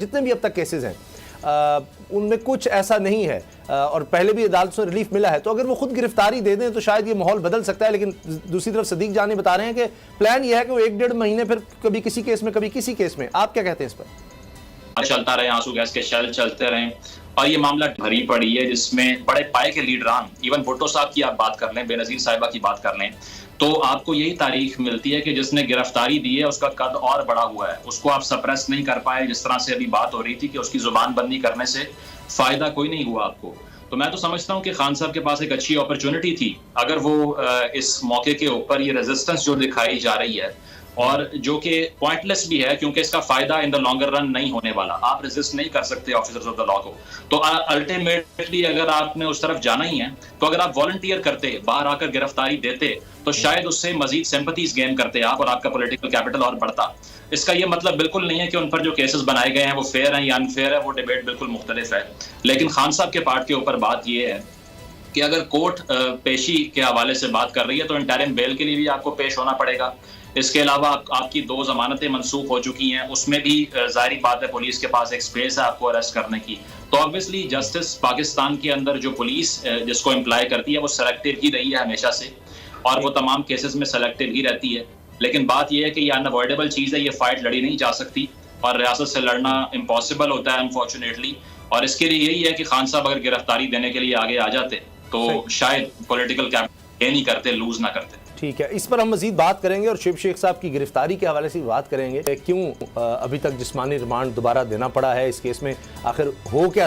जितने भी अब तक केसेस हैं उनमें कुछ ऐसा नहीं है और पहले भी अदालत से रिलीफ मिला है, तो अगर वो खुद गिरफ्तारी दे दें तो शायद ये माहौल बदल सकता है। लेकिन दूसरी तरफ सदीक जानी बता रहे हैं कि प्लान ये है कि वो 1-1.5 महीने फिर कभी किसी केस में कभी किसी केस में। आप क्या कहते हैं इस पर? चलता रहे, आंसू गैस के शेल चलते रहे और ये मामला भरी पड़ी है जिसमें बड़े पाए के लीडरान, इवन भुट्टो साहब की आप बात कर लें, बेनजीर साहिबा की बात कर लें, तो आपको यही तारीख मिलती है कि जिसने गिरफ्तारी दी है उसका कद और बड़ा हुआ है, उसको आप सप्रेस नहीं कर पाए। जिस तरह से अभी बात हो रही थी कि उसकी जुबान बंदी करने से फायदा कोई नहीं हुआ आपको। तो मैं तो समझता हूं कि खान साहब के पास एक अच्छी अपॉर्चुनिटी थी, अगर वो इस मौके के ऊपर ये रेजिस्टेंस जो दिखाई जा रही है और जो कि पॉइंटलेस भी है क्योंकि इसका फायदा इन द लॉन्गर रन नहीं होने वाला, आप रेजिस्ट नहीं कर सकते ऑफिसर्स ऑफ द लॉ को। तो अल्टीमेटली अगर आपने उस तरफ जाना ही है तो अगर आप वॉलंटियर करते, बाहर आकर गिरफ्तारी देते, तो शायद उससे मजीद सिंपैथीज गेन करते आप और आपका पॉलिटिकल कैपिटल और बढ़ता। इसका ये मतलब बिल्कुल नहीं है कि उन पर जो केसेस बनाए गए हैं वो फेयर हैं या अनफेयर है, वो डिबेट बिल्कुल मुख्तलिफ है। लेकिन खान साहब के पार्ट के ऊपर बात ये है कि अगर कोर्ट पेशी के हवाले से बात कर रही है तो इंटरिम बेल के लिए भी आपको पेश होना पड़ेगा। इसके अलावा आपकी 2 जमानतें मनसूख हो चुकी हैं, उसमें भी जाहिर बात है पुलिस के पास एक स्पेस है आपको अरेस्ट करने की। तो ऑब्वियसली जस्टिस पाकिस्तान के अंदर जो पुलिस जिसको इम्प्लाई करती है वो सेलेक्टिव ही रही है हमेशा से और वो तमाम केसेस में सेलेक्टिव ही रहती है। लेकिन बात यह है कि ये अनअवॉइडेबल चीज़ है, ये फाइट लड़ी नहीं जा सकती और रियासत से लड़ना इम्पॉसिबल होता है अनफॉर्चुनेटली। और इसके लिए यही है कि खान साहब अगर गिरफ्तारी देने के लिए आगे आ जाते तो शायद पॉलिटिकल कैपिटल नहीं करते, लूज ना करते। ठीक है, इस पर हम मजीद बात करेंगे और शिव शेख साहब की गिरफ्तारी के हवाले से भी बात करेंगे। क्यों अभी तक जिस्मानी रिमांड दोबारा देना पड़ा है इस केस में, आखिर हो क्या